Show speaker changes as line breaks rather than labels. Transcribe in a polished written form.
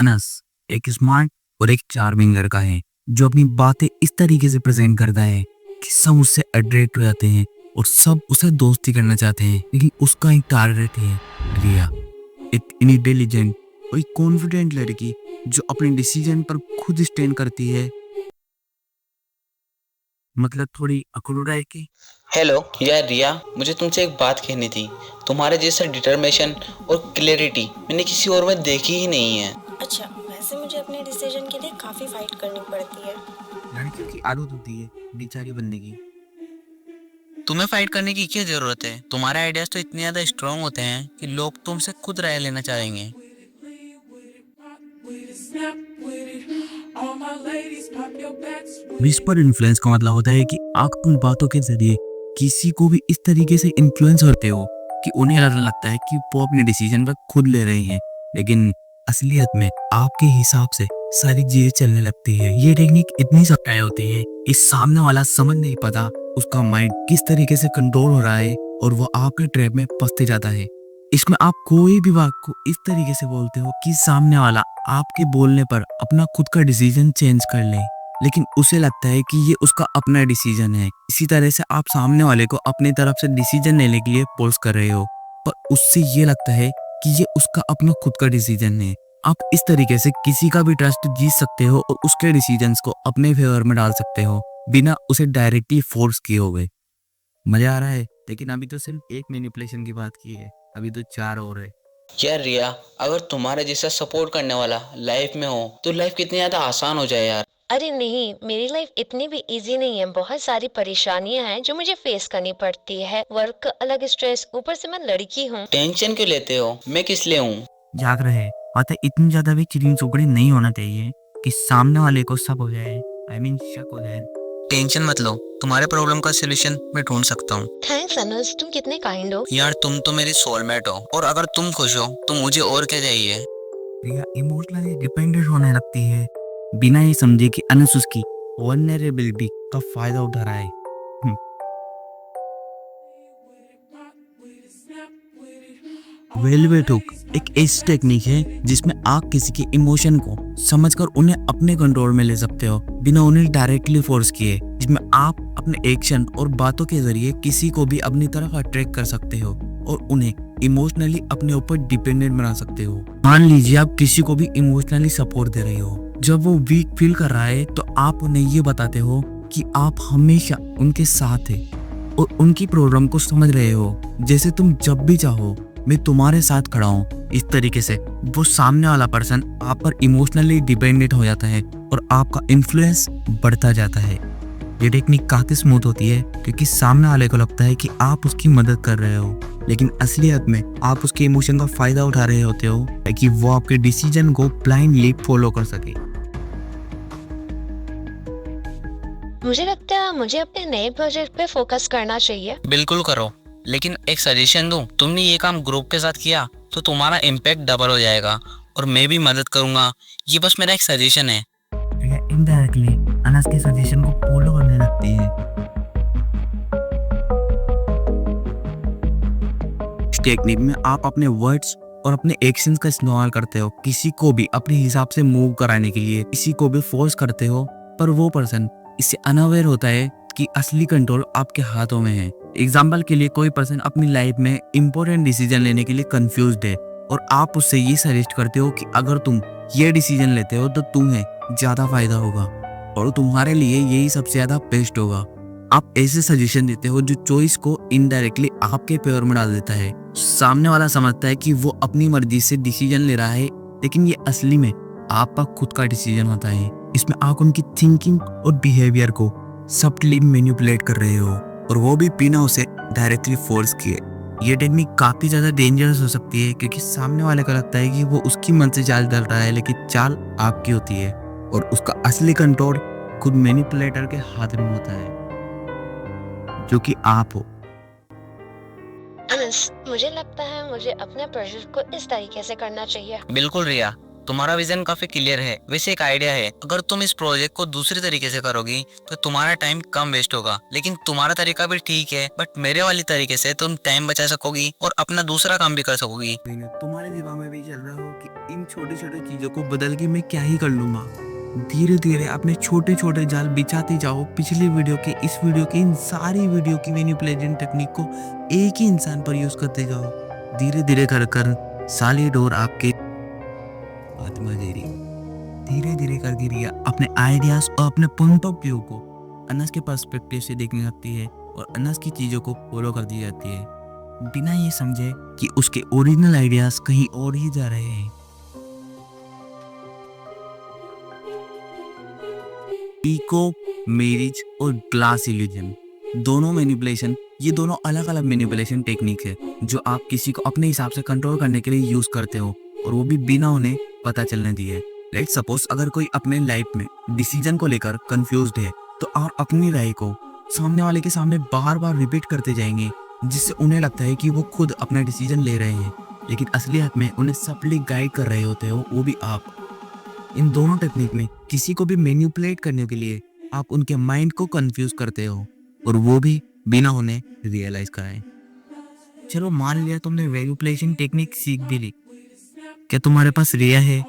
अनस एक स्मार्ट और एक चार्मिंग लड़का है जो अपनी बातें इस तरीके से प्रेजेंट करता है कि सब उससे अट्रैक्ट हो जाते हैं और सब उसे दोस्ती करना चाहते हैं। लेकिन उसका एक टारगेट है रिया, एक इंटेलिजेंट और एक कॉन्फिडेंट लड़की जो अपने डिसीजन पर खुद स्टैंड करती है। मतलब थोड़ी अकड़ है कि
हेलो यार रिया, मुझे तुमसे एक बात कहनी थी। तुम्हारे जैसा डिटर्मिनेशन और क्लैरिटी मैंने किसी और में देखी ही नहीं है।
अच्छा, वैसे मुझे अपने डिसीजन के लिए काफ़ी फाइट करनी पड़ती है।
लड़कियों की आदत होती है बेचारी बनने की।
तुम्हें फाइट करने की क्या जरूरत है? तुम्हारे आइडियाज तो इतने ज्यादा स्ट्रांग होते हैं कि लोग तुमसे खुद राय लेना चाहेंगे।
विस्पर इन्फ्लुएंस का मतलब होता है कि आप उन बातों के जरिए किसी को भी इस तरीके से इन्फ्लुएंस करते हो कि उन्हें ऐसा लगता है कि वो अपने डिसीजन पर खुद ले रहे हैं, लेकिन असलियत में आपके हिसाब से सारी चीजें चलने लगती है। ये टेक्निक इतनी सख्त होती है कि सामने वाला समझ नहीं पाता उसका माइंड किस तरीके से कंट्रोल हो रहा है और वो आपके ट्रैप में फंसते जाता है। इसमें आप कोई भी बात को इस तरीके से बोलते हो कि सामने वाला आपके बोलने पर अपना खुद का डिसीजन चेंज कर ले, लेकिन उसे लगता है कि ये उसका अपना डिसीजन है। इसी तरह से आप सामने वाले को अपनी तरफ से डिसीजन लेने के लिए फोर्स कर रहे हो, पर उससे ये लगता है कि ये उसका अपना खुद का डिसीजन है। आप इस तरीके से किसी का भी ट्रस्ट जीत सकते हो और उसके डिसीजंस को अपने फेवर में डाल सकते हो बिना उसे डायरेक्टली फोर्स किए हुए। मजा आ रहा है, लेकिन अभी तो सिर्फ एक मैनिपुलेशन की बात की है, अभी तो 4 और है।
यार रिया, अगर तुम्हारे जैसा सपोर्ट करने वाला लाइफ में हो तो लाइफ कितनी ज्यादा आसान हो जाए यार।
अरे नहीं, मेरी लाइफ इतनी भी इजी नहीं है। बहुत सारी परेशानियां हैं जो मुझे फेस करनी पड़ती है। वर्क का अलग स्ट्रेस, ऊपर से मैं लड़की हूँ।
टेंशन क्यों लेते हो? मैं किस लिए हूँ।
जाग रहे अतः इतनी ज्यादा भी चिड़िन चुकड़ी नहीं होना चाहिए कि सामने वाले को सब हो जाए, आई मीन शक हो जाए।
टेंशन मत लो, तुम्हारे प्रॉब्लम का सोल्यूशन मैं ढूंढ सकता हूँ।
थैंक्स अनस, तुम कितने काइंड हो।
यार तुम तो मेरी सोलमेट हो, और अगर तुम खुश हो तो मुझे और क्या चाहिए।
रिया इमोशनली डिपेंडेंट होने लगती है बिना ये समझे कि अनस उसकी वल्नरेबिलिटी का फायदा उठा रहा है। वेलवेट हुक एक ऐसी टेक्निक है जिसमें आप किसी के इमोशन को समझकर उन्हें अपने कंट्रोल में ले सकते हो बिना उन्हें डायरेक्टली फोर्स किए, जिसमें आप अपने एक्शन और बातों के जरिए किसी को भी अपनी तरफ अट्रैक्ट कर सकते हो और उन्हें इमोशनली अपने ऊपर डिपेंडेंट बना सकते हो। मान लीजिए आप किसी को भी इमोशनली सपोर्ट दे रहे हो, जब वो वीक फील कर रहा है तो आप उन्हें ये बताते हो कि आप हमेशा उनके साथ है और उनकी प्रॉब्लम को समझ रहे हो, जैसे तुम जब भी चाहो मैं तुम्हारे साथ खड़ा हूँ। इस तरीके से वो सामने वाला पर्सन आप पर इमोशनली डिपेंडेंट हो जाता है और आपका इन्फ्लुएंस बढ़ता जाता है। ये टेक्निक काफी स्मूथ होती है क्योंकि सामने वाले को लगता है कि आप उसकी मदद कर रहे हो, लेकिन असलियत में आप उसके इमोशन का फायदा उठा रहे होते हो ताकि वो आपके डिसीजन को ब्लाइंडली फॉलो कर सके।
मुझे लगता है मुझे अपने नए प्रोजेक्ट पे फोकस करना चाहिए।
बिल्कुल करो, लेकिन एक सजेशन दूं, तुमने ये काम ग्रुप के साथ किया तो तुम्हारा इम्पैक्ट डबल हो जाएगा और मैं भी मदद करूंगा। ये बस मेरा एक सजेशन है।
इनडायरेक्टली अनस के सजेशन को फॉलो करने लगती है। इस टेक्निक में आप अपने वर्ड्स और अपने एक्शंस का इस्तेमाल करते हो किसी को भी अपने हिसाब से मूव कराने के लिए, किसी को भी फोर्स करते हो, पर वो पर्सन इससे अनअवेयर होता है कि असली कंट्रोल आपके हाथों में है। एग्जाम्पल के लिए कोई पर्सन अपनी लाइफ में इंपॉर्टेंट डिसीजन लेने के लिए कंफ्यूज्ड है और आप उससे ये सजेस्ट करते हो कि अगर तुम ये डिसीजन लेते हो तो तुम्हें ज्यादा फायदा होगा और तुम्हारे लिए यही सबसे ज्यादा बेस्ट होगा। आप ऐसे सजेशन देते हो जो चॉइस को इनडायरेक्टली आपके फेवर में डाल देता है। सामने वाला समझता है कि वो अपनी मर्जी से डिसीजन ले रहा है, लेकिन ये असली में आपका खुद का डिसीजन होता है। इसमें आप उनकी थिंकिंग और बिहेवियर को सब्टली मैनिपुलेट कर रहे हो और वो भी बिना उसे डायरेक्टली फोर्स किए। ये टेक्निक काफी ज्यादा डेंजरस हो सकती है क्योंकि सामने वाले को लगता है कि वो उसकी मन से चाल चल रहा है, लेकिन चाल आपकी होती है और उसका असली कंट्रोल खुद मैनिपुलेटर के हाथ में होता है, जो कि आप हो।
अनस, मुझे लगता है मुझे अपने प्रोजेक्ट को इस तरीके से करना चाहिए।
बिल्कुल रिया, तुम्हारा विजन काफी क्लियर है। वैसे एक आइडिया है, अगर तुम इस प्रोजेक्ट को दूसरी तरीके से करोगी तो तुम्हारा टाइम कम वेस्ट होगा। लेकिन तुम्हारा तरीका भी ठीक है, बट मेरे वाली तरीके से तुम टाइम बचा सकोगी और अपना दूसरा काम भी कर सकोगी।
तुम्हारे दिमाग में भी चल रहा हो कि इन छोटी छोटी चीजों को बदल के मैं क्या ही कर लूंगा। धीरे धीरे अपने छोटे छोटे जाल बिछाते जाओ। पिछली वीडियो के, इस वीडियो की, इन सारी वीडियो की मैनिपुलेशन टेक्निक को एक ही इंसान पर यूज करते जाओ। धीरे धीरे कर कर सॉलिड और आपके आत्मा धीरे धीरे करके रिया अपने आइडियाज और अपने पॉइंट ऑफ व्यू को अनस के पर्सपेक्टिव से देखने लगती है और अनस की चीजों को फॉलो कर दी जाती है, बिना ये समझे कि उसके ओरिजिनल आइडियाज कहीं और ही जा रहे हैं। पीकॉक, मैरिज और ग्लास इल्यूजन, दोनों मैनिपुलेशन, ये दोनों अलग अलग मैनिपुलेशन टेक्निक है जो आप किसी को अपने हिसाब से कंट्रोल करने के लिए यूज करते हो, और वो भी बिना उन्हें पता चलने दिए। लेट्स सपोज अगर कोई अपने लाइफ में डिसीजन को लेकर कंफ्यूज्ड है तो आप अपनी राय को सामने वाले के सामने बार बार रिपीट करते जाएंगे, जिससे उन्हें लगता है कि वो खुद अपना डिसीजन ले रहे हैं, लेकिन असलियत में उन्हें सबली गाइड कर रहे होते हो वो भी आप। इन दोनों टेक्निक में किसी को भी मैनिपुलेट करने के लिए आप उनके माइंड को कंफ्यूज करते हो, और वो भी बिना उन्हें रियलाइज कराए। चलो मान लिया तुमने मैनिपुलेशन टेक्निक सीख भी ली, क्या तुम्हारे पास रिया है?